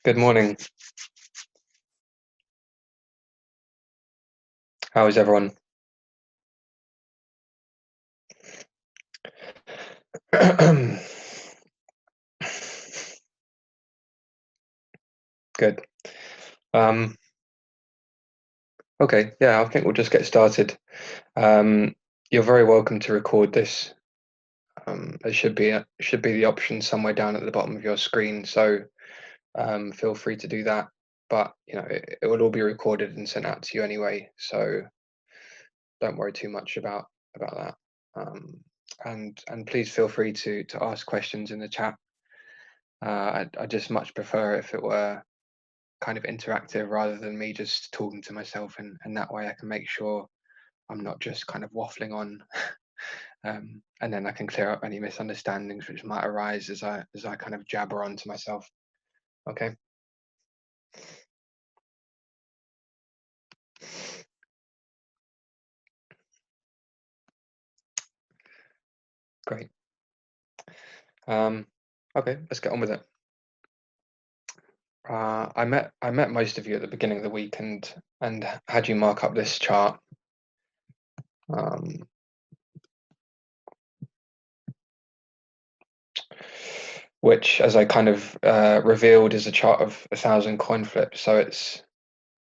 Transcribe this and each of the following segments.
Good morning. How is everyone? Good. Okay, yeah, I think we'll just get started. You're very welcome to record this. There should be the option somewhere down at the bottom of your screen, so feel free to do that. But it will all be recorded and sent out to you anyway, so don't worry too much about that. And please feel free to ask questions in the chat. I just much prefer if it were kind of interactive rather than me just talking to myself, and that way I can make sure I'm not just kind of waffling on. And then I can clear up any misunderstandings which might arise as I kind of jabber on to myself. Okay. Great. Okay, let's get on with it. I met most of you at the beginning of the week and had you mark up this chart, um, which, as I kind of revealed, is a chart of 1,000 coin flips. So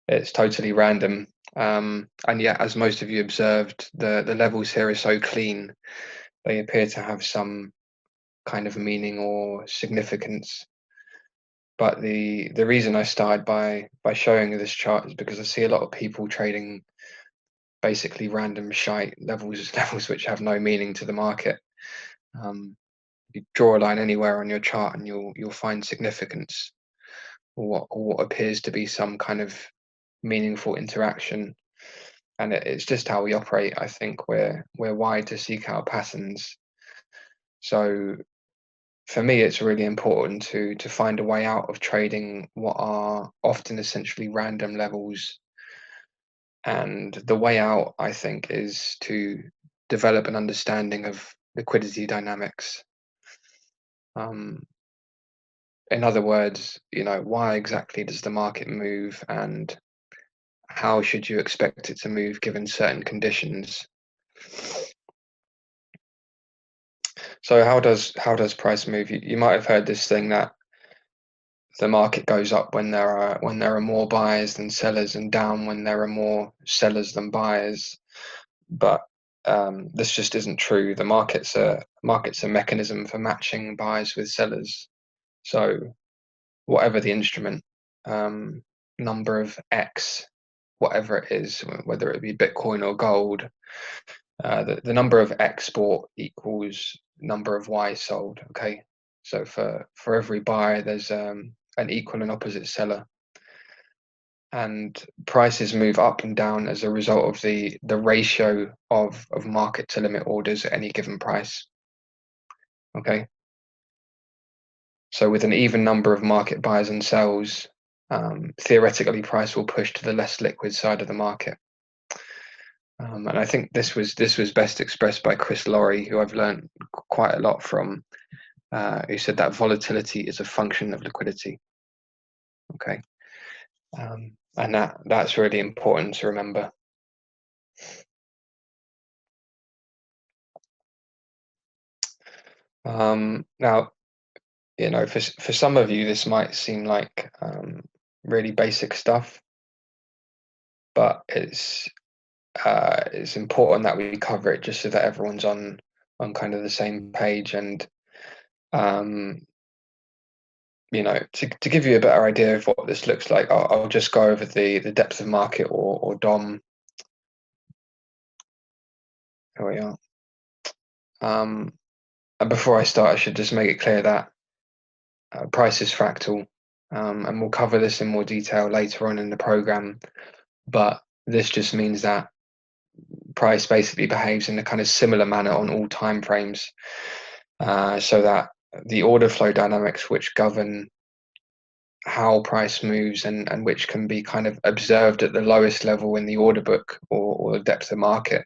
it's totally random. And yet, as most of you observed, the levels here are so clean; they appear to have some kind of meaning or significance. But the reason I started by showing you this chart is because I see a lot of people trading basically random shite levels which have no meaning to the market. You draw a line anywhere on your chart and you'll find significance, or what appears to be some kind of meaningful interaction. And it's just how we operate. I think we're wired to seek out patterns. So for me, it's really important to find a way out of trading what are often essentially random levels. And the way out, I think, is to develop an understanding of liquidity dynamics. Um, in other words, why exactly does the market move, and how should you expect it to move given certain conditions? So how does price move? You might have heard this thing that the market goes up when there are more buyers than sellers, and down when there are more sellers than buyers. But this just isn't true. The market's a mechanism for matching buyers with sellers. So whatever the instrument, number of X, whatever it is, whether it be Bitcoin or gold, the number of X bought equals number of Y sold. Okay, so for every buyer, there's an equal and opposite seller, and prices move up and down as a result of the ratio of market to limit orders at any given price. Okay, so with an even number of market buyers and sells, theoretically price will push to the less liquid side of the market. And I think this was best expressed by Chris Laurie, who I've learned quite a lot from, who said that volatility is a function of liquidity. Okay, and that's really important to remember. Now, for some of you, this might seem like really basic stuff, but it's important that we cover it just so that everyone's on kind of the same page. And um, to give you a better idea of what this looks like, I'll just go over the depth of market, or DOM. Here we are. And before I start, I should just make it clear that price is fractal, and we'll cover this in more detail later on in the program. But this just means that price basically behaves in a kind of similar manner on all time frames, so that the order flow dynamics which govern how price moves, and which can be kind of observed at the lowest level in the order book, or the depth of market,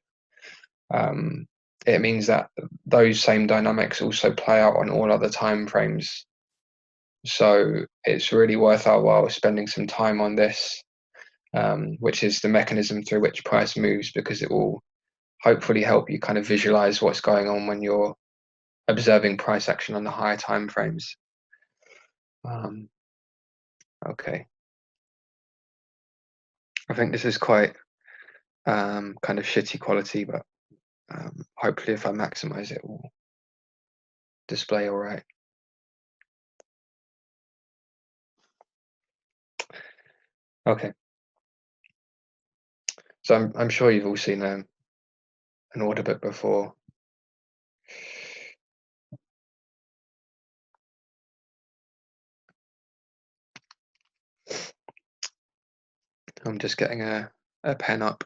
it means that those same dynamics also play out on all other time frames. So it's really worth our while spending some time on this, which is the mechanism through which price moves, because it will hopefully help you kind of visualize what's going on when you're observing price action on the higher time frames. Okay. I think this is quite kind of shitty quality, but hopefully if I maximize it, it will display all right. Okay. So I'm sure you've all seen an order book before. I'm just getting a pen up.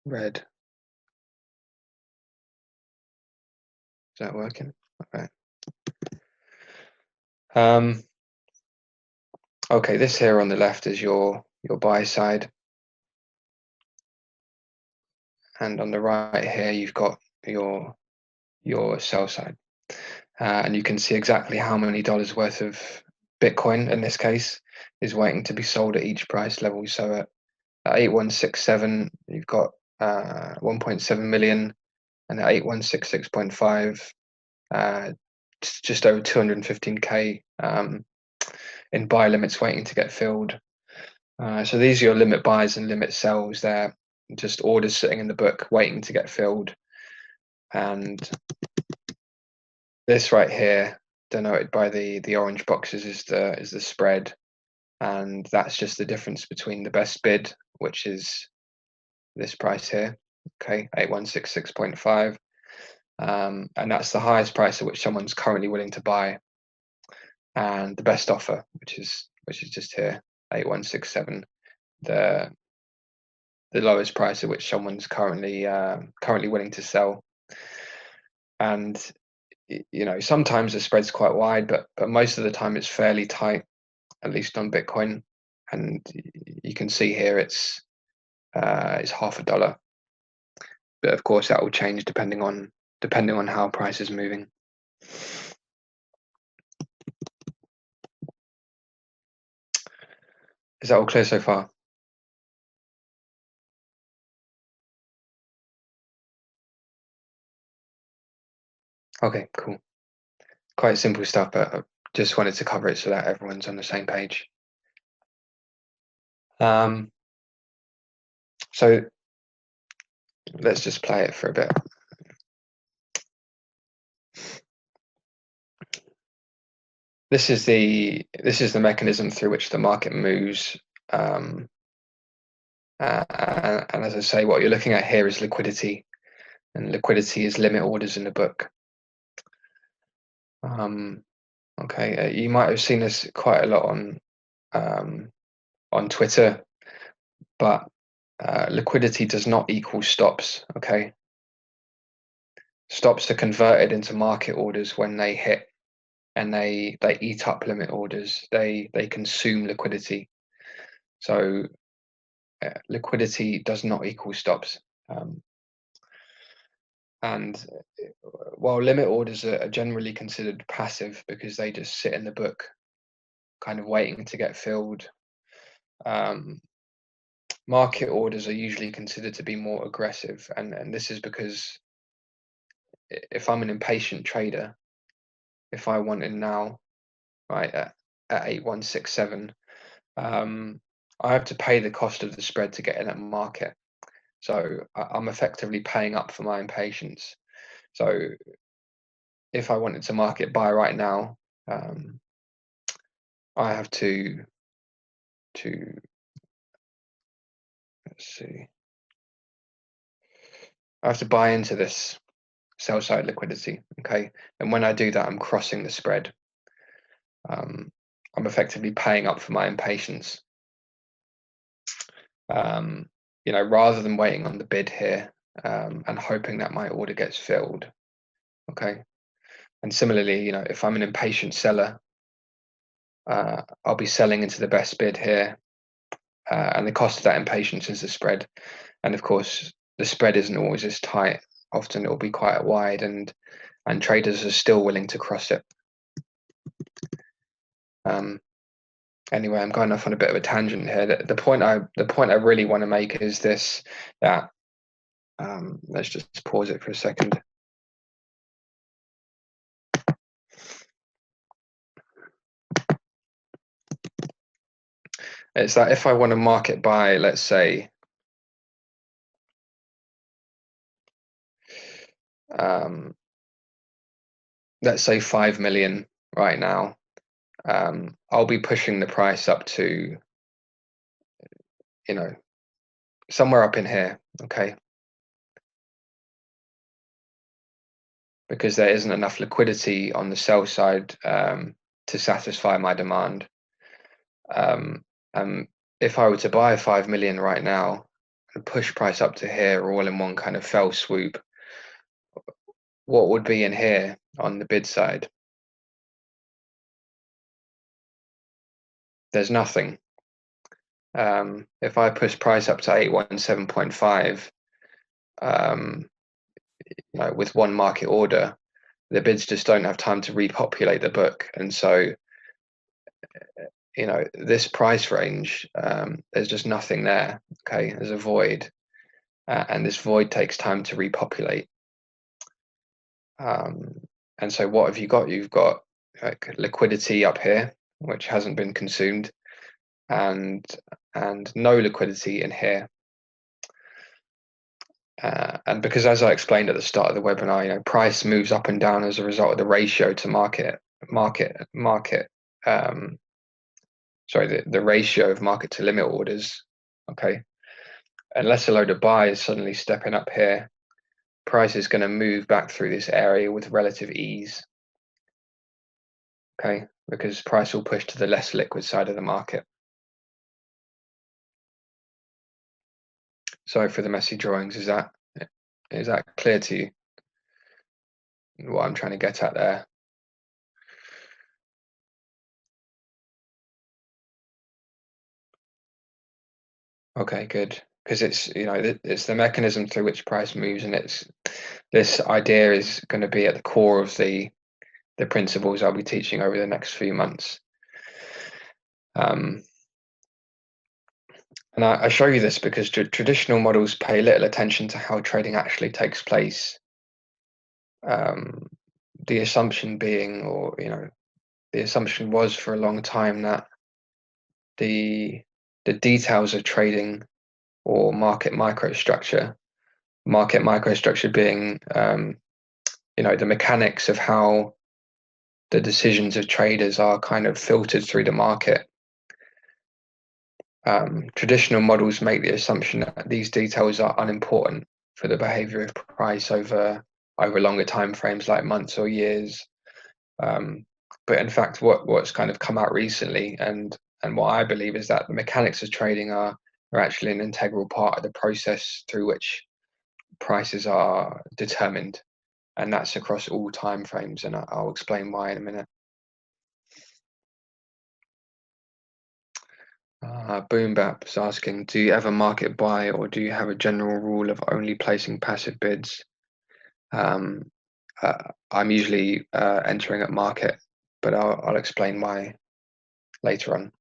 Red. Is that working? Okay. Okay, this here on the left is your buy side, and on the right here you've got your sell side, and you can see exactly how many dollars worth of Bitcoin in this case is waiting to be sold at each price level. So at 8167 you've got 1.7 million, and at 8166.5 just over 215k in buy limits waiting to get filled. So these are your limit buys and limit sells. They're just orders sitting in the book waiting to get filled. And this right here, denoted by the orange boxes, is the spread, and that's just the difference between the best bid, which is this price here, okay, 8166.5, and that's the highest price at which someone's currently willing to buy, and the best offer, which is just here, 8167, the lowest price at which someone's currently willing to sell. And you know, sometimes the spread's quite wide, but most of the time it's fairly tight, at least on Bitcoin. And you can see here it's $0.50, but of course that will change depending on how price is moving. Is that all clear so far? Okay, cool. Quite simple stuff, but I just wanted to cover it so that everyone's on the same page. So let's just play it for a bit. This is the mechanism through which the market moves. And as I say, what you're looking at here is liquidity, and liquidity is limit orders in the book. Okay, you might have seen this quite a lot on Twitter, but liquidity does not equal stops. Okay, stops are converted into market orders when they hit, and they eat up limit orders. They consume liquidity. So liquidity does not equal stops. And while limit orders are generally considered passive because they just sit in the book, kind of waiting to get filled, market orders are usually considered to be more aggressive. And this is because if I'm an impatient trader, if I want in now, right, at 8167, I have to pay the cost of the spread to get in at market. So I'm effectively paying up for my impatience. So if I wanted to market buy right now, I have to let's see, I have to buy into this sell side liquidity. Okay, and when I do that, I'm crossing the spread. I'm effectively paying up for my impatience. You know, rather than waiting on the bid here and hoping that my order gets filled. Okay, and similarly, you know, if I'm an impatient seller, I'll be selling into the best bid here, and the cost of that impatience is the spread. And of course, the spread isn't always as tight often it will be quite wide, and traders are still willing to cross it. Anyway, I'm going off on a bit of a tangent here. The point I really want to make is this, that let's just pause it for a second. It's that if I want to market buy, let's say, let's say 5 million right now, I'll be pushing the price up to, somewhere up in here, okay? Because there isn't enough liquidity on the sell side to satisfy my demand. If I were to buy 5 million right now and push price up to here all in one kind of fell swoop, what would be in here on the bid side? There's nothing. If I push price up to 817.5, with one market order, the bids just don't have time to repopulate the book, and so this price range, there's just nothing there. Okay, there's a void, and this void takes time to repopulate. And so what have you got? You've got like liquidity up here, which hasn't been consumed, and no liquidity in here. And because, as I explained at the start of the webinar, price moves up and down as a result of the ratio to the ratio of market to limit orders. Okay, unless a load of buy is suddenly stepping up here, price is going to move back through this area with relative ease. Okay, because price will push to the less liquid side of the market. Sorry for the messy drawings. Is that clear to you, what I'm trying to get at there? Okay, good. Because it's it's the mechanism through which price moves, and this idea is going to be at the core of the principles I'll be teaching over the next few months. And I show you this because traditional models pay little attention to how trading actually takes place. The assumption being, or the assumption was for a long time, that the details of trading, or market microstructure being the mechanics of how the decisions of traders are kind of filtered through the market. Traditional models make the assumption that these details are unimportant for the behavior of price over longer time frames, like months or years. But in fact, what's kind of come out recently, and what I believe, is that the mechanics of trading are actually an integral part of the process through which prices are determined, and that's across all time frames, and I'll explain why in a minute. Boombap is asking, do you ever market buy, or do you have a general rule of only placing passive bids? I'm usually entering at market, but I'll explain why later on.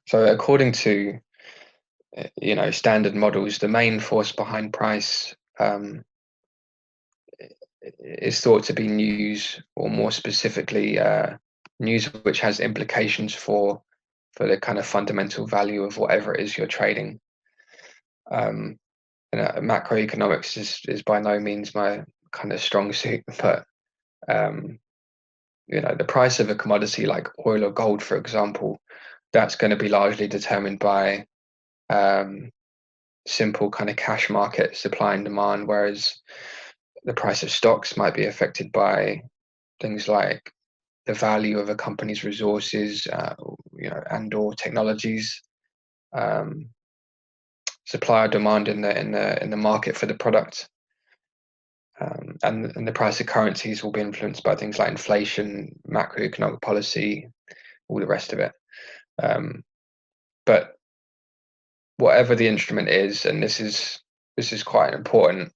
So according to standard models, the main force behind price is thought to be news, or more specifically, news which has implications for the kind of fundamental value of whatever it is you're trading. Macroeconomics is by no means my kind of strong suit, but the price of a commodity like oil or gold, for example, that's going to be largely determined by simple kind of cash market supply and demand, whereas the price of stocks might be affected by things like the value of a company's resources, and/or technologies, supply or demand in the market for the product, and the price of currencies will be influenced by things like inflation, macroeconomic policy, all the rest of it. But whatever the instrument is, and this is quite important,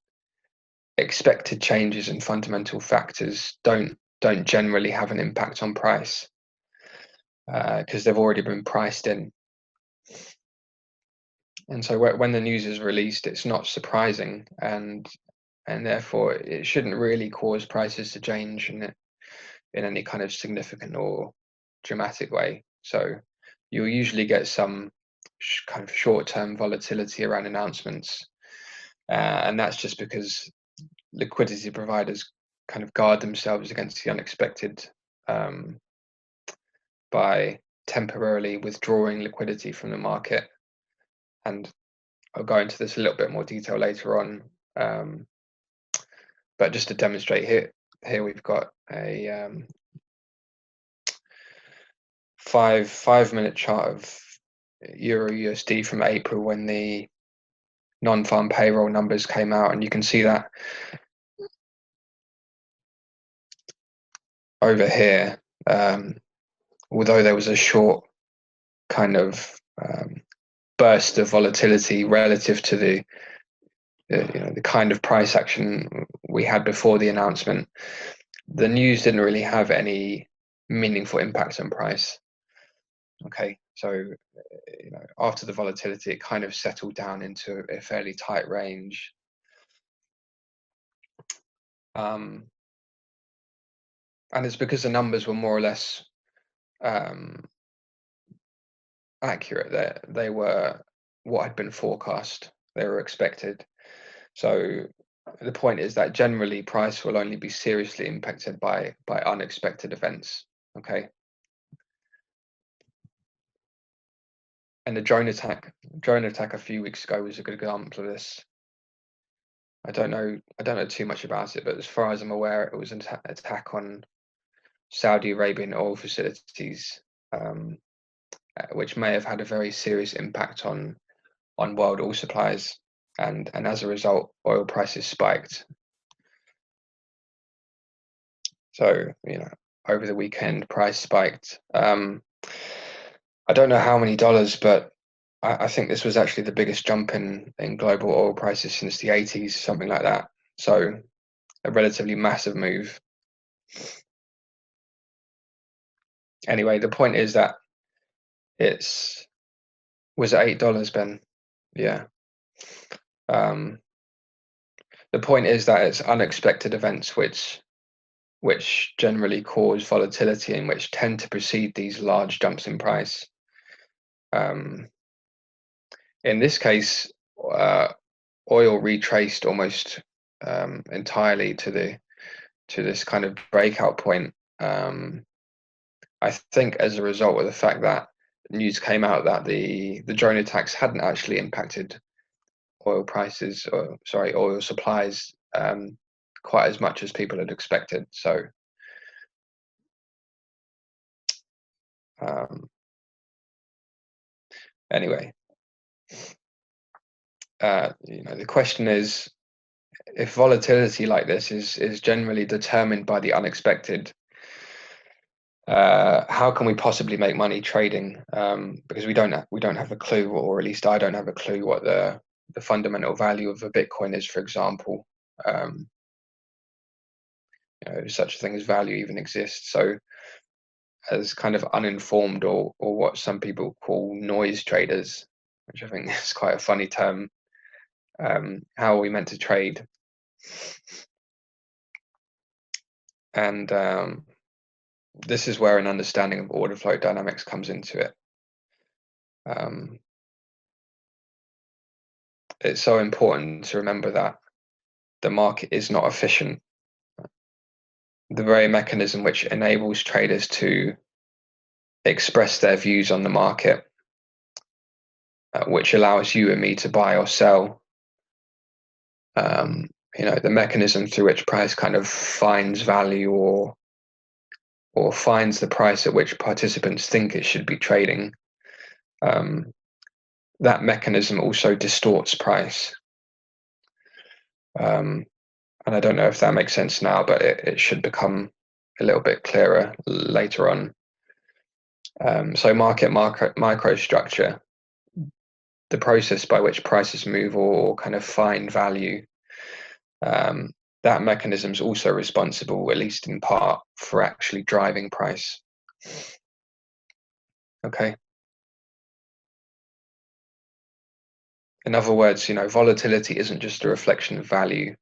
expected changes in fundamental factors don't generally have an impact on price, because they've already been priced in. And so when the news is released, it's not surprising, and therefore it shouldn't really cause prices to change in any kind of significant or dramatic way. So you'll usually get some kind of short-term volatility around announcements, and that's just because liquidity providers kind of guard themselves against the unexpected, by temporarily withdrawing liquidity from the market. And I'll go into this a little bit more detail later on, but just to demonstrate, here we've got a 5-minute chart of Euro USD from April, when the non-farm payroll numbers came out, and you can see that over here, although there was a short kind of burst of volatility relative to the kind of price action we had before the announcement, the news didn't really have any meaningful impact on price. Okay, so after the volatility, it kind of settled down into a fairly tight range. And it's because the numbers were more or less accurate. They were what had been forecast. They were expected. So the point is that generally price will only be seriously impacted by unexpected events. Okay. And the drone attack a few weeks ago was a good example of this. I don't know too much about it, but as far as I'm aware, it was an attack on Saudi Arabian oil facilities, which may have had a very serious impact on world oil supplies, and as a result, oil prices spiked. So over the weekend, price spiked. I don't know how many dollars, but I think this was actually the biggest jump in global oil prices since the 80s, something like that. So a relatively massive move. Anyway, the point is that was it $8, Ben? Yeah. The point is that it's unexpected events which generally cause volatility and which tend to precede these large jumps in price. In this case, oil retraced almost entirely to this kind of breakout point. I think as a result of the fact that news came out that the drone attacks hadn't actually impacted oil prices, or sorry, oil supplies, quite as much as people had expected. So anyway, the question is, if volatility like this is generally determined by the unexpected, how can we possibly make money trading? Because we don't have a clue, or at least I don't have a clue, what the fundamental value of a Bitcoin is, for example. If such a thing as value even exists. So as kind of uninformed, or what some people call noise traders, which I think is quite a funny term, how are we meant to trade? And this is where an understanding of order flow dynamics comes into it. It's so important to remember that the market is not efficient. The very mechanism which enables traders to express their views on the market, which allows you and me to buy or sell, the mechanism through which price kind of finds value, or finds the price at which participants think it should be trading, that mechanism also distorts price. And I don't know if that makes sense now, but it should become a little bit clearer later on. So microstructure, the process by which prices move or kind of find value, um, that mechanism is also responsible, at least in part, for actually driving price. Okay. In other words, volatility isn't just a reflection of value,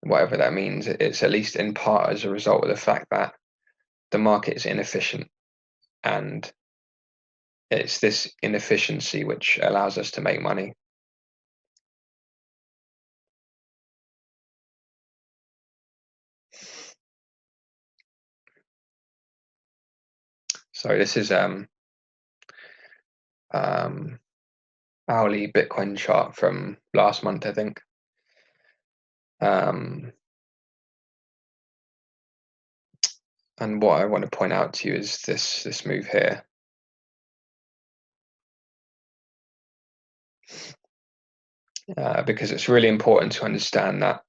whatever that means. It's at least in part as a result of the fact that the market is inefficient, and it's this inefficiency which allows us to make money. So this is um, hourly Bitcoin chart from last month, I think. And what I want to point out to you is this move here. Because it's really important to understand that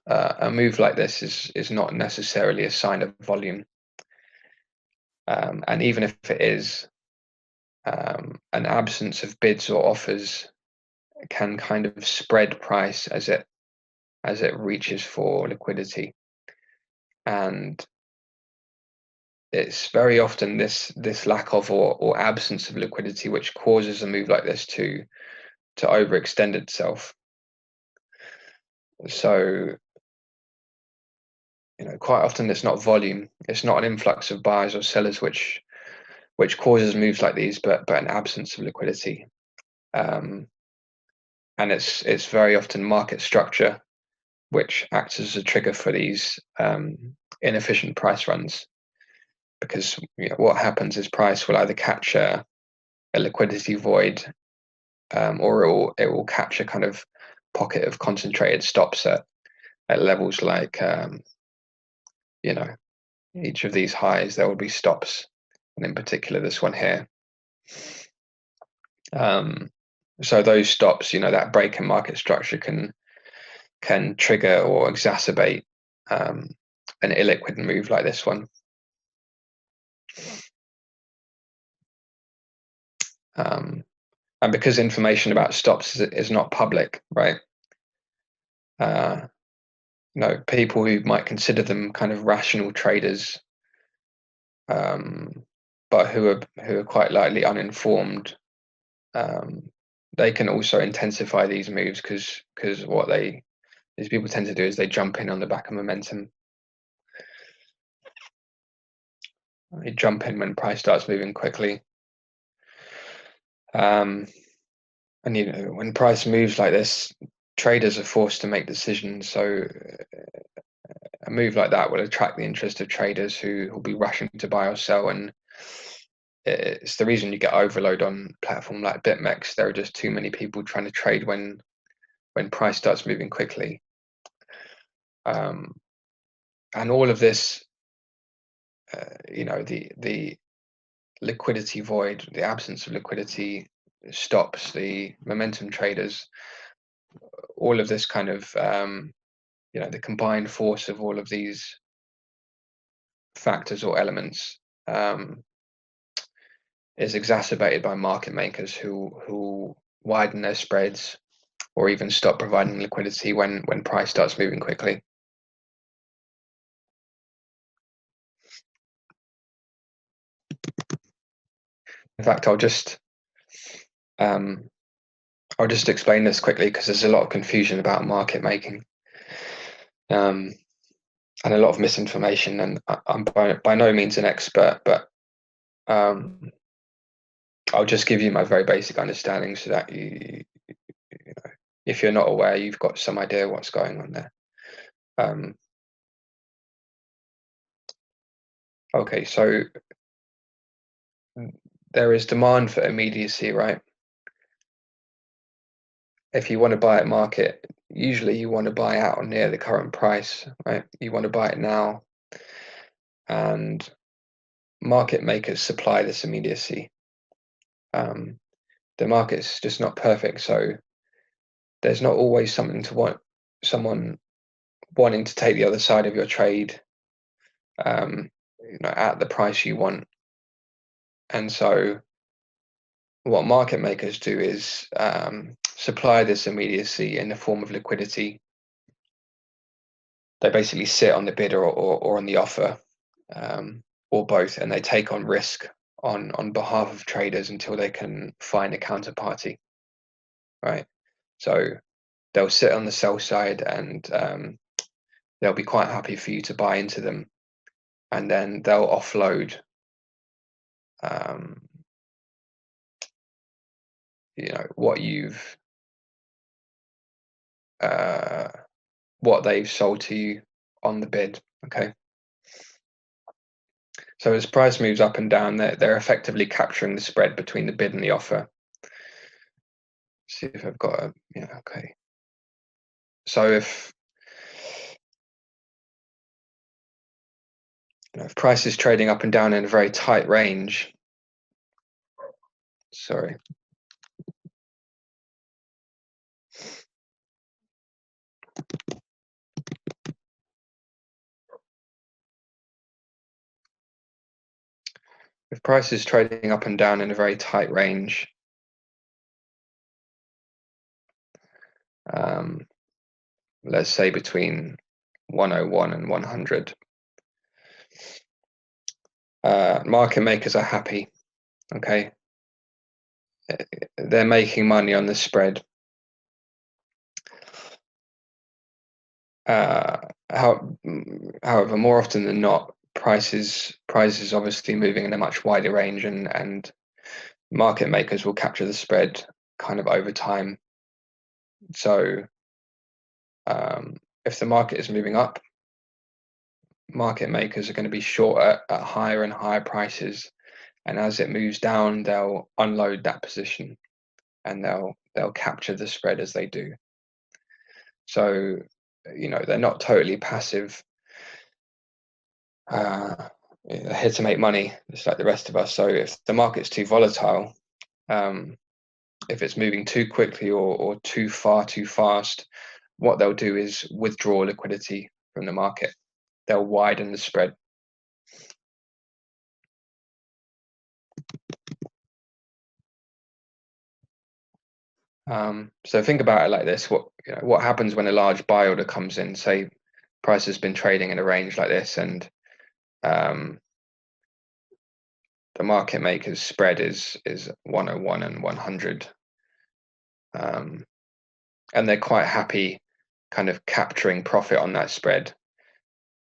a move like this is not necessarily a sign of volume. And even if it is, an absence of bids or offers can kind of spread price as it reaches for liquidity. And it's very often this lack of or absence of liquidity which causes a move like this to overextend itself. So quite often it's not volume, it's not an influx of buyers or sellers which causes moves like these, but an absence of liquidity. And it's very often market structure which acts as a trigger for these inefficient price runs, because what happens is price will either catch a liquidity void, or it will catch a kind of pocket of concentrated stops at levels like each of these highs. There will be stops, and in particular this one here. So those stops, that break in market structure can trigger or exacerbate an illiquid move like this one. And because information about stops is not public, right? People who might consider them kind of rational traders, but who are quite likely uninformed, they can also intensify these moves because what these people tend to do is they jump in on the back of momentum. They jump in when price starts moving quickly. And when price moves like this, traders are forced to make decisions. So a move like that will attract the interest of traders who will be rushing to buy or sell, and it's the reason you get overload on a platform like BitMEX. There are just too many people trying to trade when price starts moving quickly. And all of this, the liquidity void, the absence of liquidity stops the momentum traders. All of this kind of, the combined force of all of these factors or elements is exacerbated by market makers who widen their spreads or even stop providing liquidity when price starts moving quickly. In fact, I'll just explain this quickly because there's a lot of confusion about market making, and a lot of misinformation. And I'm by no means an expert, but I'll just give you my very basic understanding so that if you're not aware, you've got some idea what's going on there. Okay, so there is demand for immediacy, right? If you want to buy at market, usually you want to buy out or near the current price, right? You want to buy it now. And market makers supply this immediacy. The market's just not perfect, so there's not always someone wanting to take the other side of your trade, at the price you want. And so what market makers do is supply this immediacy in the form of liquidity. They basically sit on the bid or on the offer, or both, and they take on risk on behalf of traders until they can find a counterparty, right? So they'll sit on the sell side and they'll be quite happy for you to buy into them, and then they'll offload um, what you've what they've sold to you on the bid. Okay, so as price moves up and down, they're effectively capturing the spread between the bid and the offer. See if I've got a okay. So if if price is trading up and down in a very tight range, sorry. If price is trading up and down in a very tight range, let's say between 101 and 100, market makers are happy. Okay, they're making money on the spread. However, more often than not, prices obviously moving in a much wider range, and market makers will capture the spread kind of over time. So if the market is moving up, market makers are going to be short at higher and higher prices, and as it moves down, they'll unload that position and they'll capture the spread as they do. So they're not totally passive, here to make money just like the rest of us. So if the market's too volatile, if it's moving too quickly or too far too fast, what they'll do is withdraw liquidity from the market. They'll widen the spread. So think about it like this: what happens when a large buy order comes in? Say price has been trading in a range like this, and the market maker's spread is 101 and 100, and they're quite happy kind of capturing profit on that spread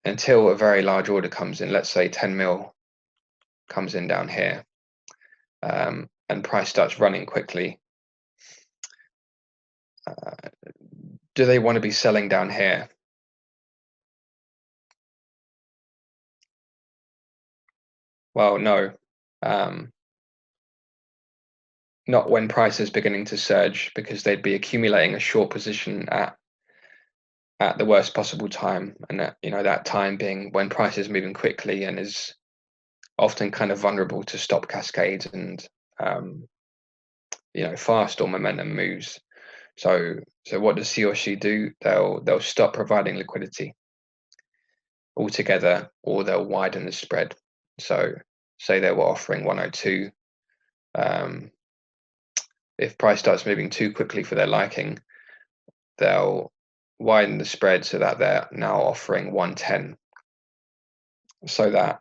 until a very large order comes in. Let's say 10 mil comes in down here, and price starts running quickly. Do they want to be selling down here? Well, no. Not when price is beginning to surge, because they'd be accumulating a short position at the worst possible time, and that time being when price is moving quickly and is often kind of vulnerable to stop cascades and fast or momentum moves. So what does he or she do? They'll stop providing liquidity altogether, or they'll widen the spread. So say they were offering 102. If price starts moving too quickly for their liking, they'll widen the spread so that they're now offering 110, so that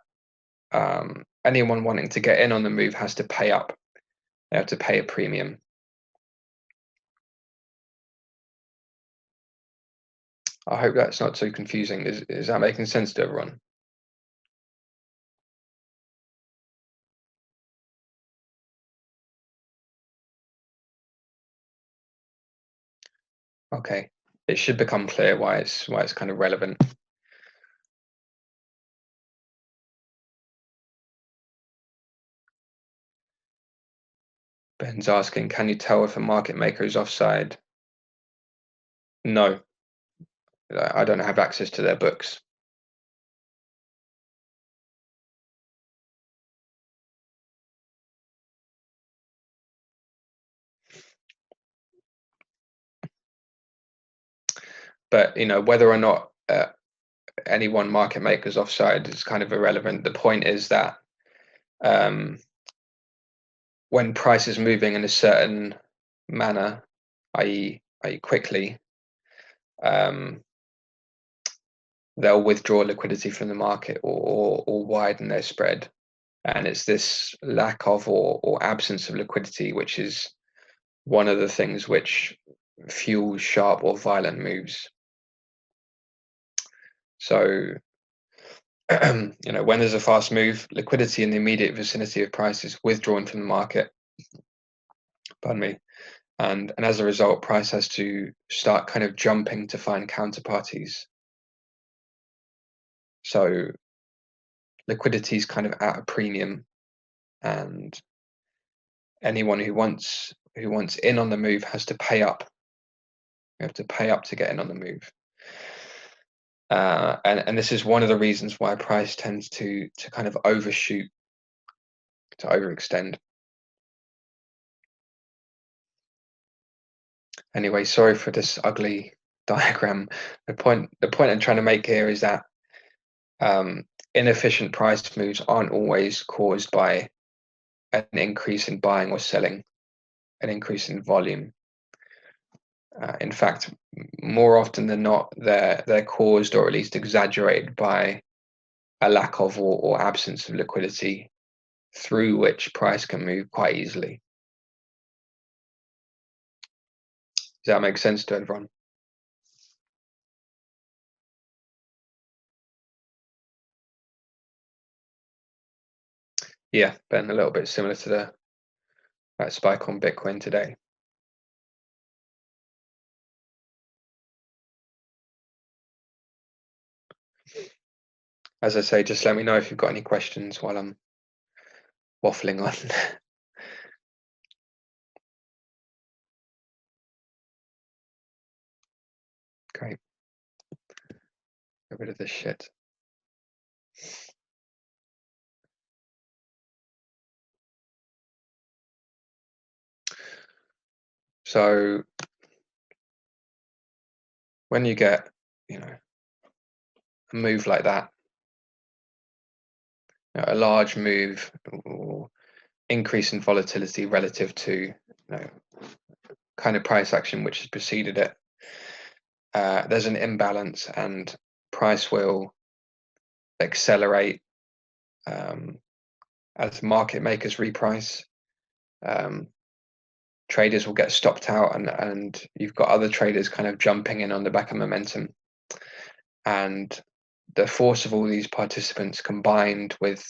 anyone wanting to get in on the move has to pay up. They have to pay a premium. I hope that's not too confusing. Is that making sense to everyone? Okay, it should become clear why it's kind of relevant. Ben's asking, can you tell if a market maker is offside? No, I don't have access to their books. But whether or not any one market maker is offside is kind of irrelevant. The point is that when price is moving in a certain manner, i.e. quickly, um, they'll withdraw liquidity from the market or widen their spread. And it's this lack of or absence of liquidity which is one of the things which fuels sharp or violent moves. So, when there's a fast move, liquidity in the immediate vicinity of price is withdrawn from the market. Pardon me. And as a result, price has to start kind of jumping to find counterparties. So liquidity is kind of at a premium, and anyone who wants in on the move has to pay up. You have to pay up to get in on the move. And this is one of the reasons why price tends to kind of overshoot, to overextend. Anyway, sorry for this ugly diagram. The point I'm trying to make here is that inefficient price moves aren't always caused by an increase in buying or selling, an increase in volume. In fact, more often than not, they're caused or at least exaggerated by a lack of or absence of liquidity, through which price can move quite easily. Does that make sense to everyone? Yeah, Ben, a little bit similar to that spike on Bitcoin today. As I say, just let me know if you've got any questions while I'm waffling on. Great. Get rid of this shit. So when you get, a move like that, a large move or increase in volatility relative to kind of price action which has preceded it, there's an imbalance and price will accelerate as market makers reprice. Traders will get stopped out, and you've got other traders kind of jumping in on the back of momentum. And the force of all these participants combined with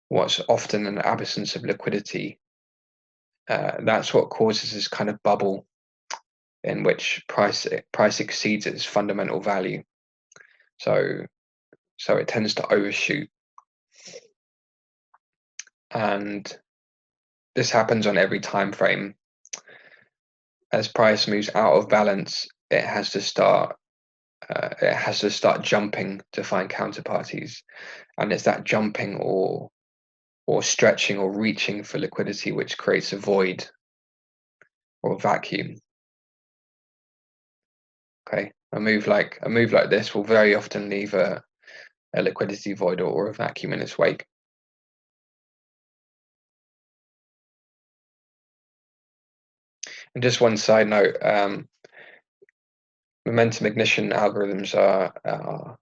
what's often an absence of liquidity, that's what causes this kind of bubble in which price exceeds its fundamental value. So it tends to overshoot. And this happens on every time frame. As price moves out of balance, it has to start jumping to find counterparties, and it's that jumping or stretching or reaching for liquidity which creates a void or a vacuum. Okay, a move like this will very often leave a liquidity void or a vacuum in its wake. And just one side note, momentum ignition algorithms are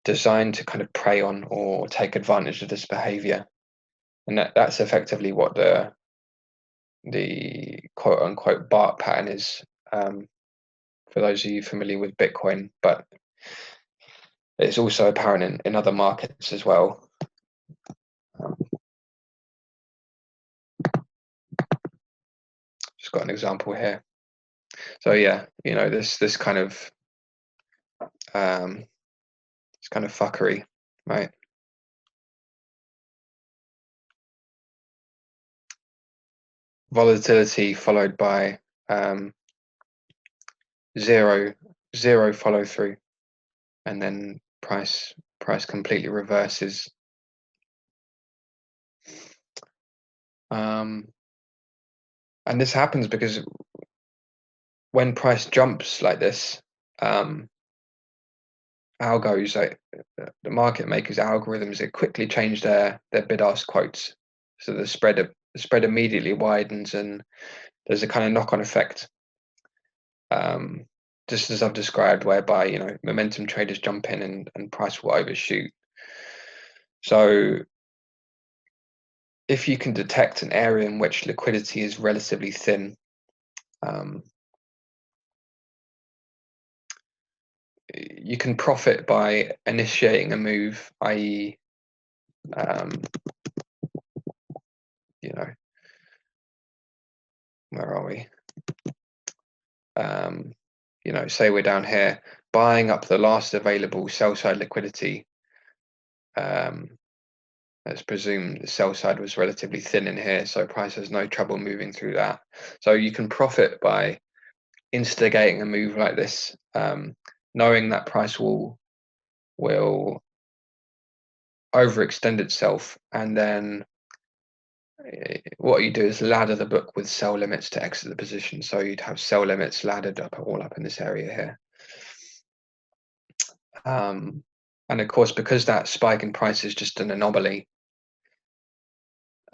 designed to kind of prey on or take advantage of this behavior, and that's effectively what the quote unquote BART pattern is, for those of you familiar with Bitcoin, but it's also apparent in other markets as well. Just got an example here. So yeah, this kind of fuckery, right? Volatility followed by zero follow through, and then price completely reverses. And this happens because when price jumps like this, algos, like the market makers' algorithms, it quickly change their bid ask quotes. So the spread immediately widens, and there's a kind of knock-on effect, just as I've described, whereby momentum traders jump in and price will overshoot. So if you can detect an area in which liquidity is relatively thin, you can profit by initiating a move, i.e., where are we? Say we're down here, buying up the last available sell side liquidity. Let's presume the sell side was relatively thin in here, so price has no trouble moving through that. So you can profit by instigating a move like this, knowing that price will overextend itself, and then what you do is ladder the book with sell limits to exit the position. So you'd have sell limits laddered all up in this area here. And of course, because that spike in price is just an anomaly,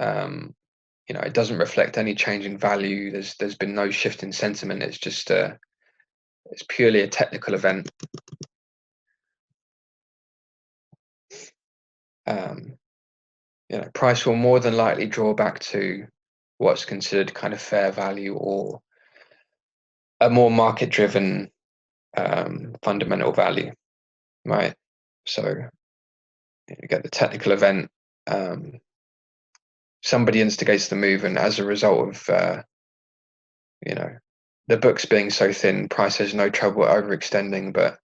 it doesn't reflect any change in value. There's been no shift in sentiment. It's just it's purely a technical event. Price will more than likely draw back to what's considered kind of fair value, or a more market-driven fundamental value, right? So you get the technical event. Somebody instigates the move, and as a result of the books being so thin, price has no trouble overextending. But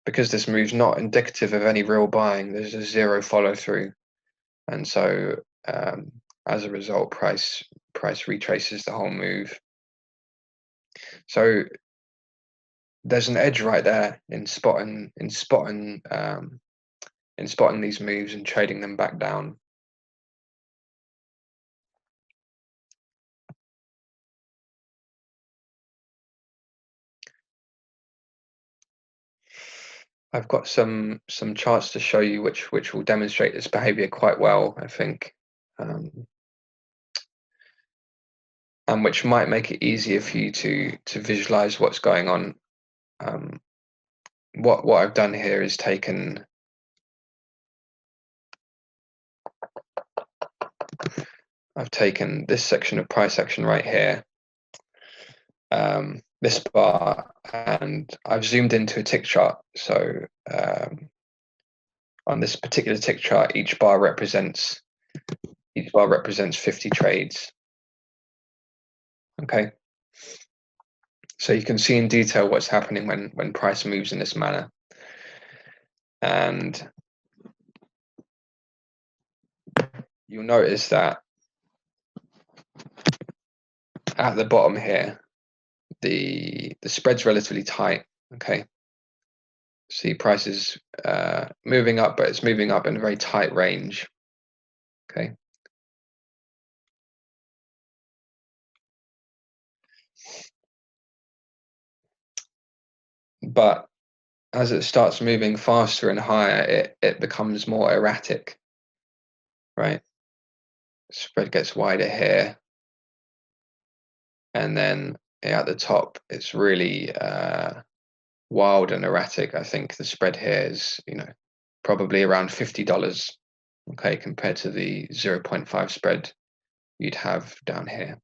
because this move's not indicative of any real buying, there's a zero follow through, and so as a result, price retraces the whole move. So there's an edge right there in spotting these moves and trading them back down. I've got some charts to show you which will demonstrate this behavior quite well, I think, and which might make it easier for you to visualize what's going on. What I've done here is taken this section of price action right here, this bar, and I've zoomed into a tick chart. So on this particular tick chart, each bar represents 50 trades. Okay, so you can see in detail what's happening when price moves in this manner. And you'll notice that at the bottom here, the spread's relatively tight. Okay, see price is moving up, but it's moving up in a very tight range. Okay, but as it starts moving faster and higher, it becomes more erratic, right? Spread gets wider here, and then at the top, it's really wild and erratic. I think the spread here is, probably around $50, okay, compared to the 0.5 spread you'd have down here.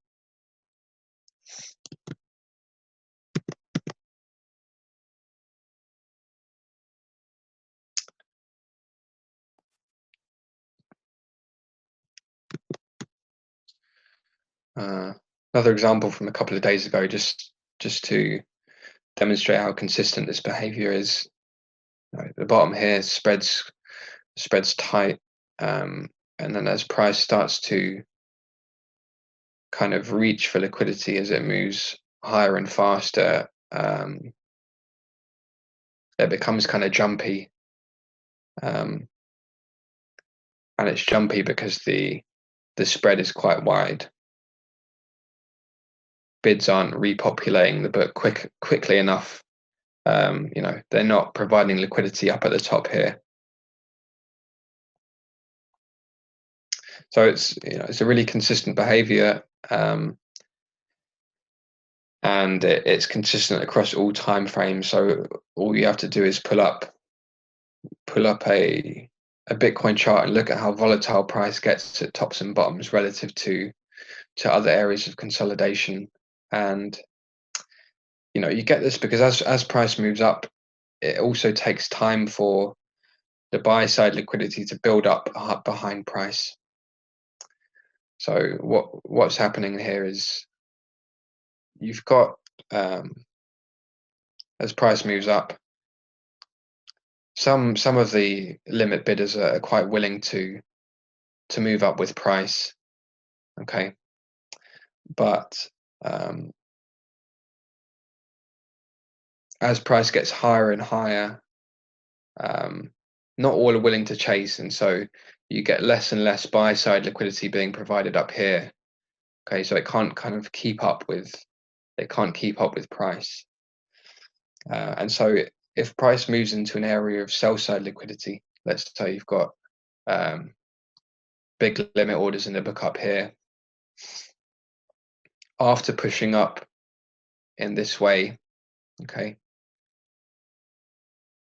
Another example from a couple of days ago, just to demonstrate how consistent this behavior is. At the bottom here, spreads tight, and then as price starts to kind of reach for liquidity as it moves higher and faster, it becomes kind of jumpy, and it's jumpy because the spread is quite wide. Bids aren't repopulating the book quickly enough. They're not providing liquidity up at the top here. So it's a really consistent behavior, and it's consistent across all time frames. So all you have to do is pull up a Bitcoin chart and look at how volatile price gets at tops and bottoms relative to other areas of consolidation. And you get this because as price moves up, it also takes time for the buy side liquidity to build up behind price. So what's happening here is you've got, as price moves up, some of the limit bidders are quite willing to move up with price, okay, but as price gets higher and higher, not all are willing to chase, and so you get less and less buy side liquidity being provided up here. Okay, so it can't keep up with price, and so if price moves into an area of sell side liquidity, let's say you've got big limit orders in the book up here, after pushing up in this way, okay,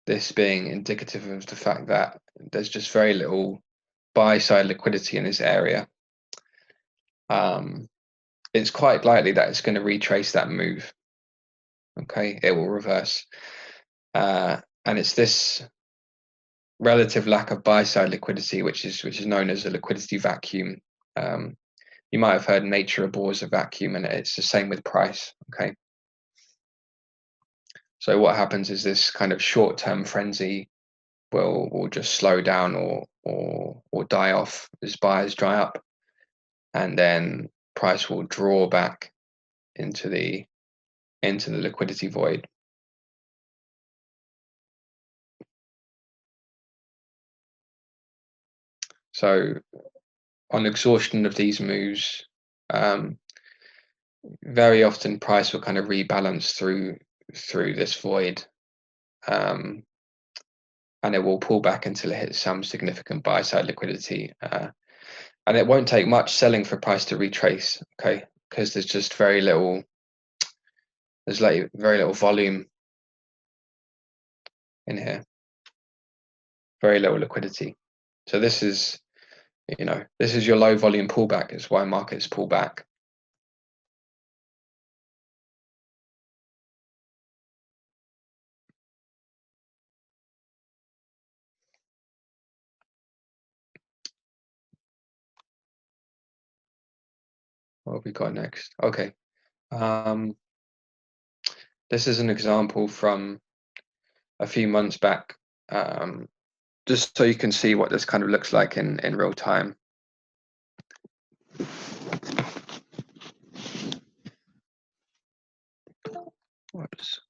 this being indicative of the fact that there's just very little buy side liquidity in this area, it's quite likely that it's going to retrace that move. Okay, it will reverse, and it's this relative lack of buy side liquidity which is known as a liquidity vacuum. You might have heard nature abhors a vacuum, and it's the same with price. Okay, so what happens is this kind of short-term frenzy will just slow down or die off as buyers dry up, and then price will draw back into the liquidity void. So on exhaustion of these moves, very often price will kind of rebalance through this void, and it will pull back until it hits some significant buy side liquidity, and it won't take much selling for price to retrace. Okay, because there's just very little volume in here, very little liquidity. So this is your low volume pullback. Is why markets pull back. What have we got next? Okay, this is an example from a few months back, just so you can see what this kind of looks like in real time. Whoops.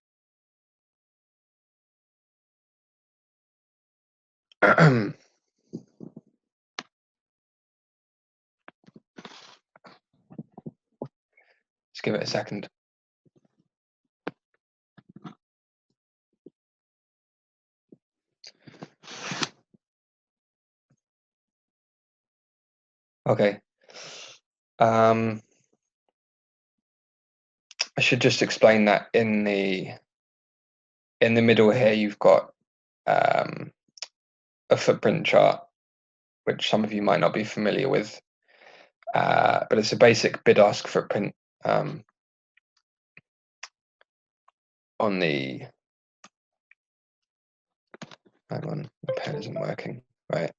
Let's give it a second. Okay. I should just explain that in the middle here, you've got a footprint chart, which some of you might not be familiar with, but it's a basic bid-ask footprint on the. Hang on, the pen isn't working. Right.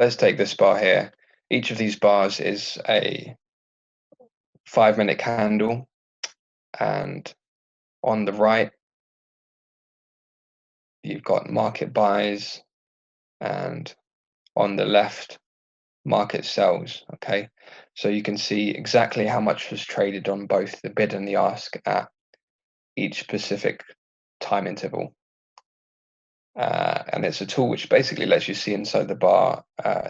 Let's take this bar here. Each of these bars is a 5-minute candle, and on the right, you've got market buys, and on the left, market sells. Okay, so you can see exactly how much was traded on both the bid and the ask at each specific time interval. And it's a tool which basically lets you see inside the bar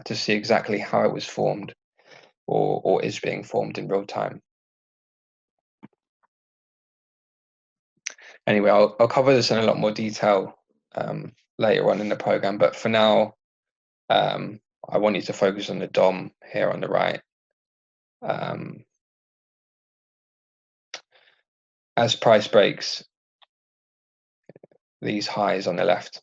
to see exactly how it was formed or is being formed in real time. Anyway, I'll cover this in a lot more detail later on in the program, but for now, I want you to focus on the DOM here on the right. As price breaks these highs on the left,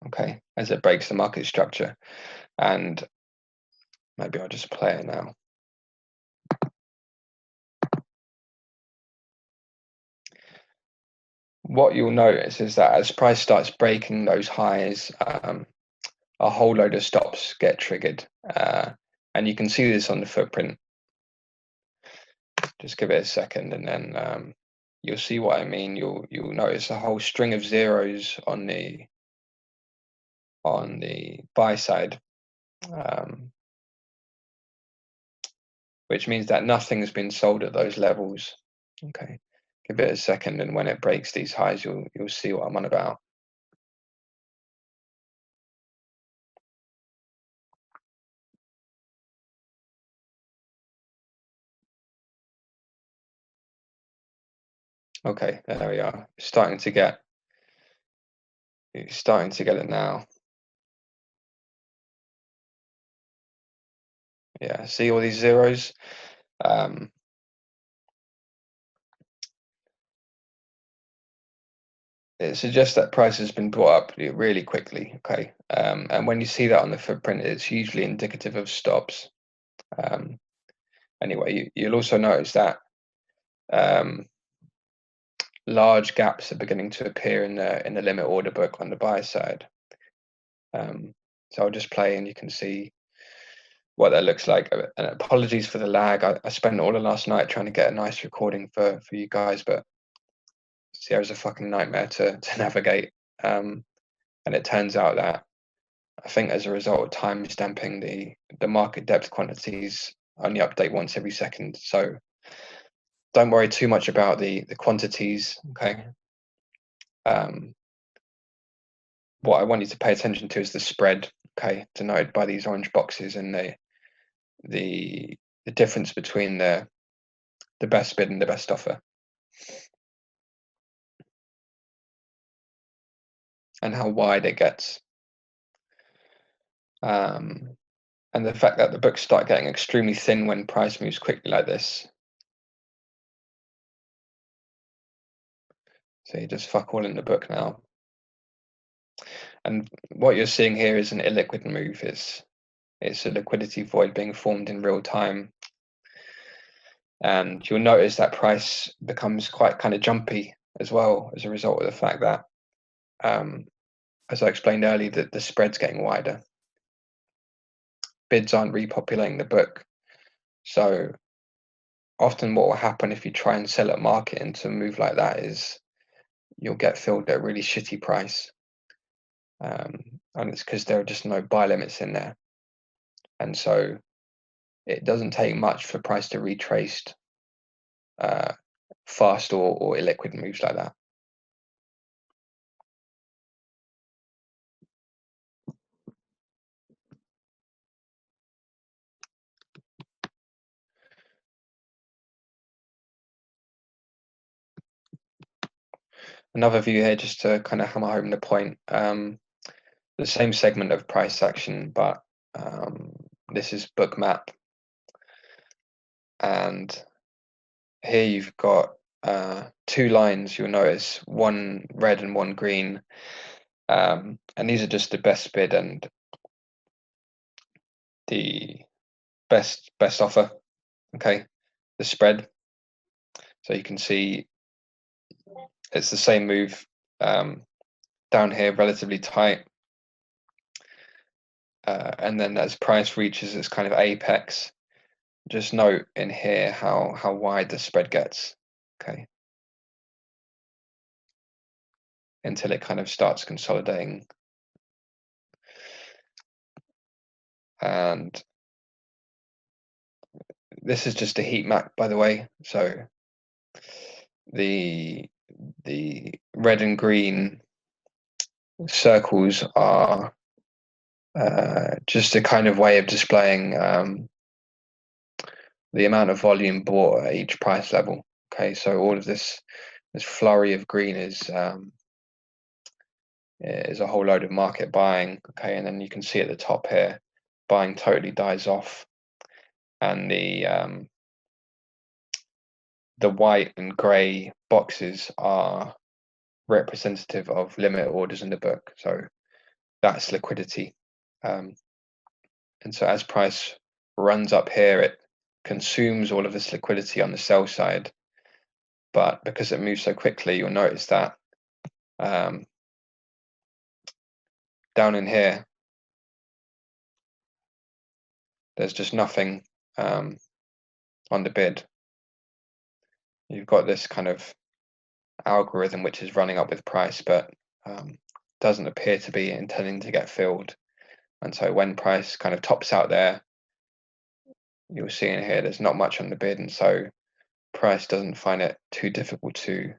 okay, as it breaks the market structure, and maybe I'll just play it now. What you'll notice is that as price starts breaking those highs, a whole load of stops get triggered, and you can see this on the footprint. Just give it a second, and then you'll see what I mean. You'll notice a whole string of zeros on the buy side, which means that nothing's been sold at those levels. Okay, give it a second, and when it breaks these highs, you'll see what I'm on about. Okay, there we are. Starting to get it now. Yeah, see all these zeros? It suggests that price has been brought up really quickly, okay? And when you see that on the footprint, it's usually indicative of stops. Anyway, you'll also notice that large gaps are beginning to appear in the limit order book on the buy side. So I'll just play and you can see what that looks like. And apologies for the lag. I spent all of last night trying to get a nice recording for you guys, but Sierra's a fucking nightmare to navigate. And it turns out that I think as a result of time stamping, the market depth quantities only update once every second. So don't worry too much about the quantities, okay? What I want you to pay attention to is the spread, okay, denoted by these orange boxes, and the difference between the best bid and the best offer, and how wide it gets. And the fact that the books start getting extremely thin when price moves quickly like this. So you just fuck all in the book now. And what you're seeing here is an illiquid move. It's a liquidity void being formed in real time. And you'll notice that price becomes quite kind of jumpy as well as a result of the fact that, as I explained earlier, that the spread's getting wider. Bids aren't repopulating the book. So often what will happen if you try and sell at market into a move like that is you'll get filled at a really shitty price. And it's because there are just no buy limits in there. And so it doesn't take much for price to retrace fast or illiquid moves like that. Another view here, just to kind of hammer home the point, the same segment of price action, but this is book map. And here you've got two lines, you'll notice, one red and one green. And these are just the best bid and the best offer, okay, the spread. So you can see it's the same move down here, relatively tight. And then as price reaches its kind of apex, just note in here how wide the spread gets, okay, until it kind of starts consolidating. And this is just a heat map, by the way. So the red and green circles are just a kind of way of displaying the amount of volume bought at each price level. Okay, so all of this flurry of green is is a whole load of market buying, okay, and then you can see at the top here, buying totally dies off, and the white and grey boxes are representative of limit orders in the book. So that's liquidity. And so as price runs up here, it consumes all of this liquidity on the sell side. But because it moves so quickly, you'll notice that down in here, there's just nothing on the bid. You've got this kind of algorithm which is running up with price, but doesn't appear to be intending to get filled. And so when price kind of tops out there, you'll see in here there's not much on the bid, and so price doesn't find it too difficult to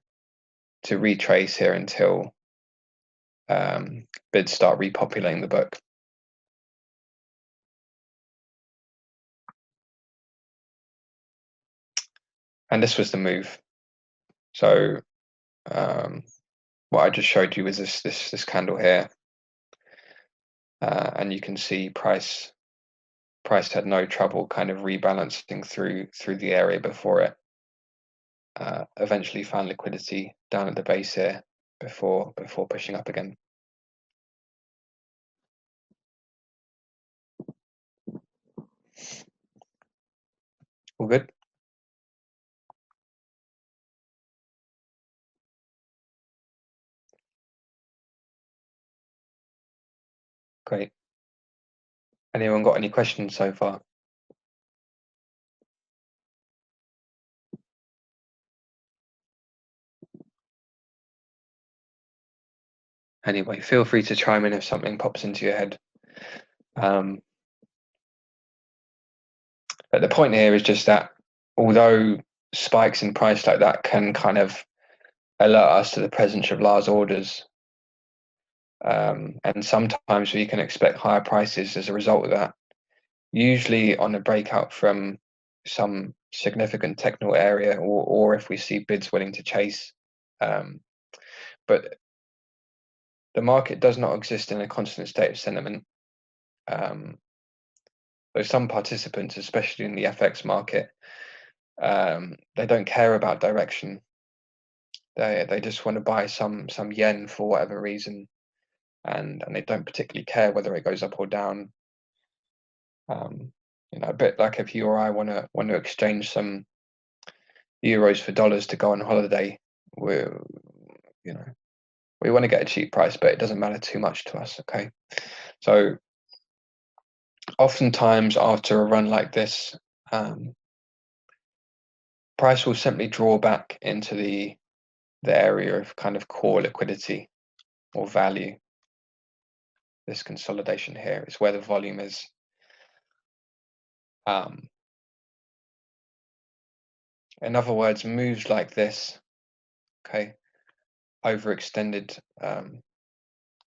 retrace here until bids start repopulating the book. And this was the move. So what I just showed you was this candle here, and you can see price had no trouble kind of rebalancing through the area before it eventually found liquidity down at the base here before pushing up again. All good? Great. Anyone got any questions so far? Anyway, feel free to chime in if something pops into your head. But the point here is just that although spikes in price like that can kind of alert us to the presence of large orders, and sometimes we can expect higher prices as a result of that, usually on a breakout from some significant technical area, or if we see bids willing to chase. But the market does not exist in a constant state of sentiment. Though some participants, especially in the FX market, they don't care about direction. They just want to buy some yen for whatever reason, and they don't particularly care whether it goes up or down. You know, a bit like if you or I want to exchange some euros for dollars to go on holiday, we want to get a cheap price, but it doesn't matter too much to us. Okay, so oftentimes after a run like this, price will simply draw back into the area of kind of core liquidity or value. This consolidation here is where the volume is. In other words, moves like this, okay, overextended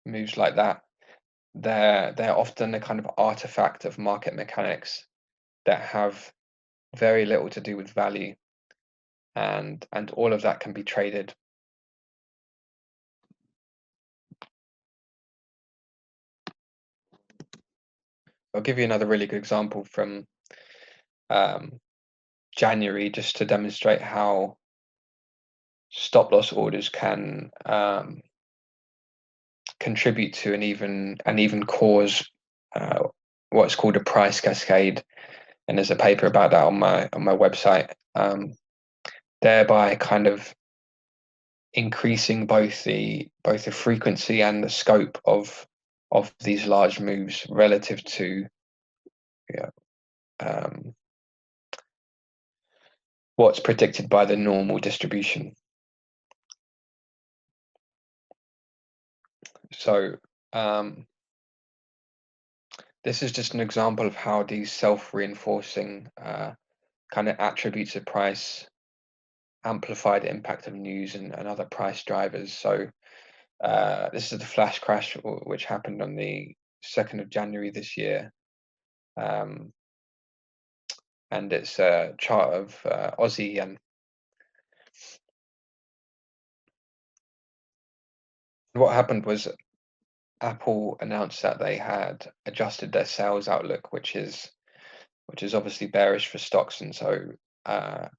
moves like that, they're often a kind of artifact of market mechanics that have very little to do with value, and all of that can be traded. I'll give you another really good example from January, just to demonstrate how stop loss orders can contribute to and even cause what's called a price cascade. And there's a paper about that on my website, thereby kind of increasing both the frequency and the scope of these large moves relative to what's predicted by the normal distribution. So this is just an example of how these self-reinforcing kind of attributes of price amplify the impact of news and other price drivers. So this is the flash crash which happened on the 2nd of January this year. And it's a chart of Aussie yen. What happened was Apple announced that they had adjusted their sales outlook, which is obviously bearish for stocks, and so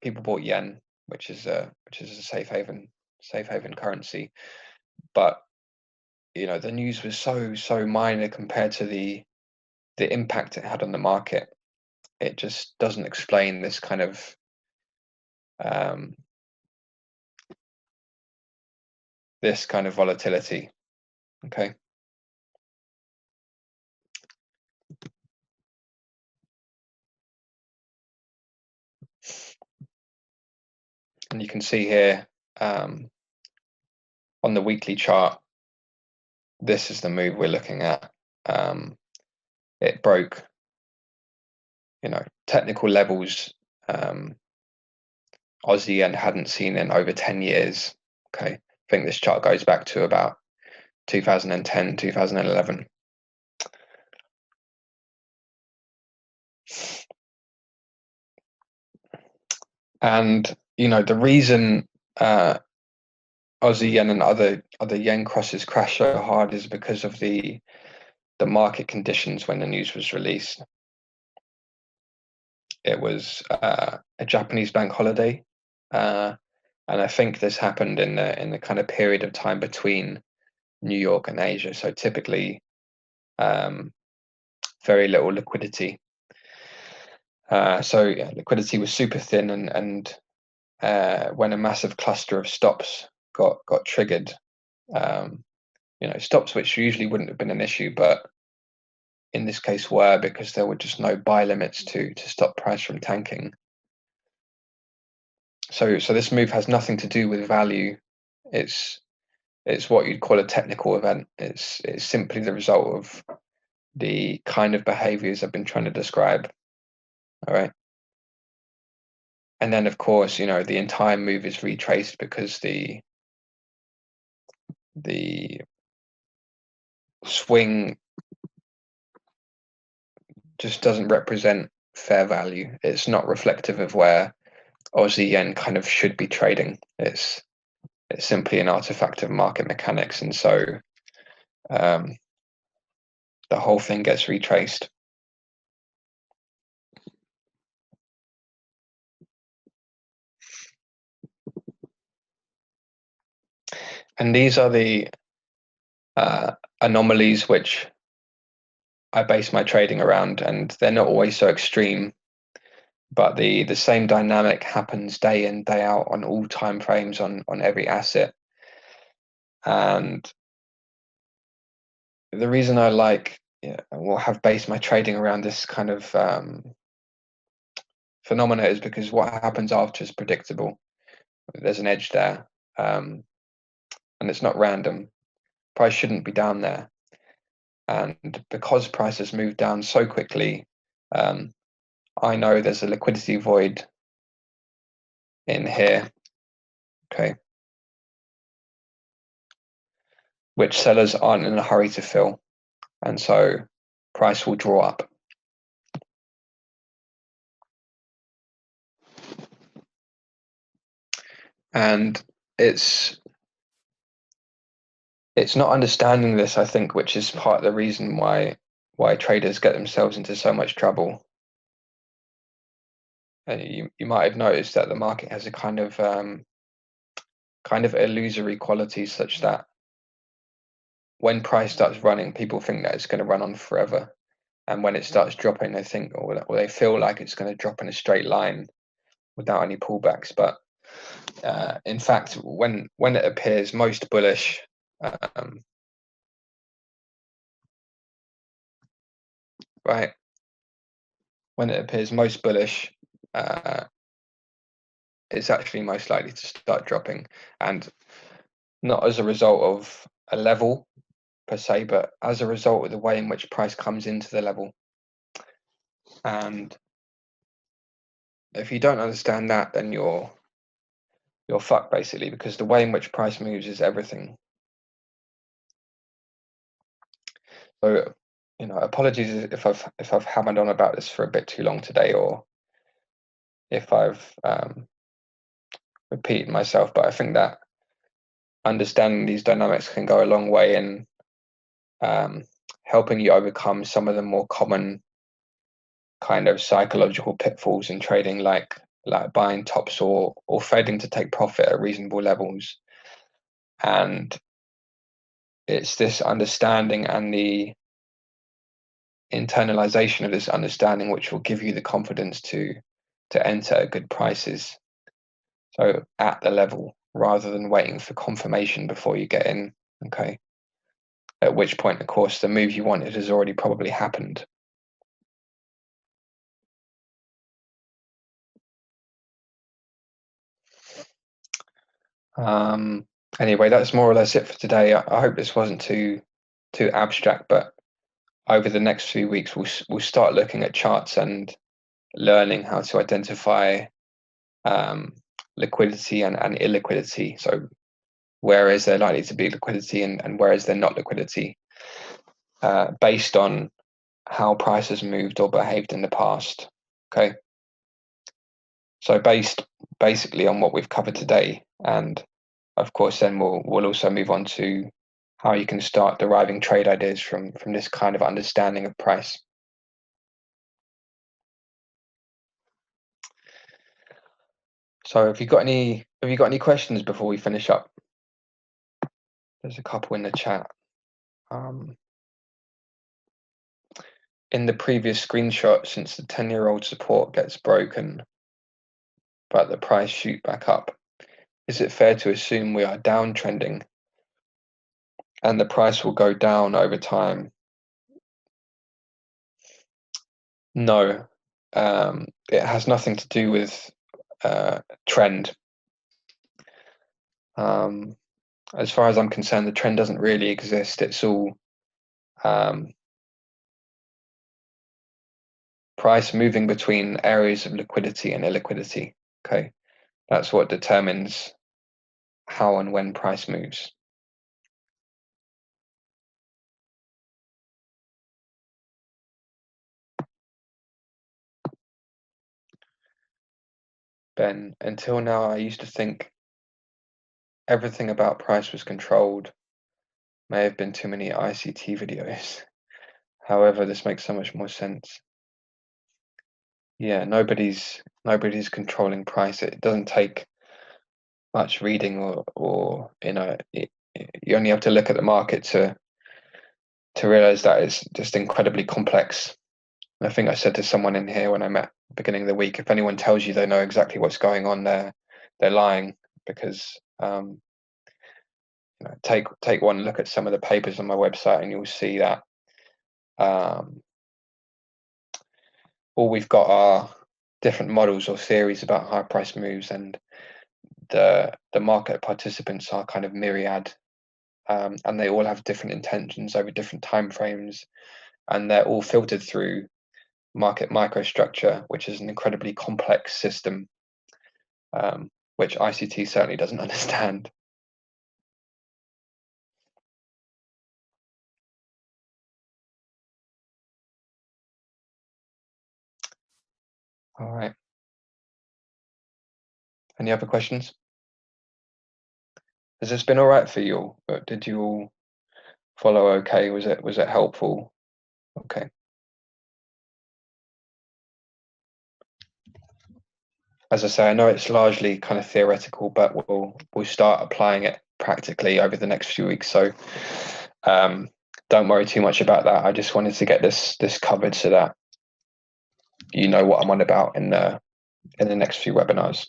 people bought yen, which is a safe haven currency. But the news was so minor compared to the impact it had on the market. It just doesn't explain this kind of volatility. Okay. And you can see here on the weekly chart, this is the move we're looking at. It broke, technical levels Aussie yen hadn't seen in over 10 years. Okay. I think this chart goes back to about 2010, 2011. And the reason Aussie yen and other yen crosses crashed so hard is because of the market conditions when the news was released. It was a Japanese bank holiday, and I think this happened in the kind of period of time between New York and Asia. So typically, very little liquidity. So yeah, liquidity was super thin, and when a massive cluster of stops got triggered, stops which usually wouldn't have been an issue, but in this case were, because there were just no buy limits to stop price from tanking. So this move has nothing to do with value. It's what you'd call a technical event. It's simply the result of the kind of behaviors I've been trying to describe. All right. And then, of course, the entire move is retraced because the swing just doesn't represent fair value. It's not reflective of where Aussie yen kind of should be trading. It's simply an artifact of market mechanics, and so the whole thing gets retraced. And these are the anomalies which I base my trading around, and they're not always so extreme, but the same dynamic happens day in, day out on all time frames on every asset. And the reason I have based my trading around this kind of phenomena is because what happens after is predictable. There's an edge there, and it's not random. Price shouldn't be down there, and because prices move down so quickly, I know there's a liquidity void in here, okay, which sellers aren't in a hurry to fill, and so price will draw up. And it's not understanding this, I think, which is part of the reason why traders get themselves into so much trouble. You might have noticed that the market has a kind of illusory quality, such that when price starts running, people think that it's going to run on forever, and when it starts dropping, they think, or they feel like it's going to drop in a straight line without any pullbacks. But in fact, when it appears most bullish, right, when it appears most bullish, it's actually most likely to start dropping, and not as a result of a level per se, but as a result of the way in which price comes into the level. And if you don't understand that, then you're fucked, basically, because the way in which price moves is everything. So, apologies if I've hammered on about this for a bit too long today, or if I've repeated myself, but I think that understanding these dynamics can go a long way in helping you overcome some of the more common kind of psychological pitfalls in trading, like buying tops or failing to take profit at reasonable levels. And it's this understanding and the internalization of this understanding which will give you the confidence to enter at good prices, so at the level, rather than waiting for confirmation before you get in. Okay, at which point, of course, the move you wanted has already probably happened. Anyway, that's more or less it for today. I hope this wasn't too abstract, but over the next few weeks, we'll start looking at charts and learning how to identify liquidity and illiquidity. So where is there likely to be liquidity and where is there not liquidity, based on how prices moved or behaved in the past. Okay, so basically on what we've covered today, and of course then we'll also move on to how you can start deriving trade ideas from this kind of understanding of price. So have you got any questions before we finish up? There's a couple in the chat. In the previous screenshot, since the 10-year-old support gets broken but the price shoot back up, is it fair to assume we are downtrending and the price will go down over time? No, it has nothing to do with trend. As far as I'm concerned, the trend doesn't really exist. It's all price moving between areas of liquidity and illiquidity. Okay, that's what determines how and when price moves. Ben, until now, I used to think everything about price was controlled. May have been too many ICT videos. However, this makes so much more sense. Yeah, nobody's controlling price. It doesn't take much reading or you only have to look at the market to realize that it's just incredibly complex. I think I said to someone in here when I met at the beginning of the week, if anyone tells you they know exactly what's going on, they're lying, because take one look at some of the papers on my website and you'll see that all we've got are different models or theories about how price moves, and the market participants are kind of myriad, and they all have different intentions over different time frames, and they're all filtered through market microstructure, which is an incredibly complex system, which ICT certainly doesn't understand. All right. Any other questions? Has this been all right for you all? Did you all follow okay? Was it helpful? Okay. As I say, I know it's largely kind of theoretical, but we'll start applying it practically over the next few weeks. So don't worry too much about that. I just wanted to get this covered so that you know what I'm on about in the next few webinars.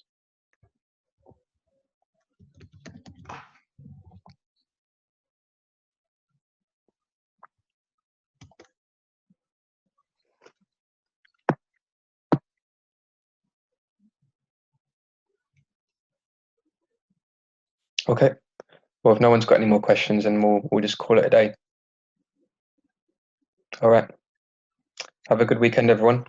Okay. Well, if no one's got any more questions, then we'll just call it a day. All right. Have a good weekend, everyone.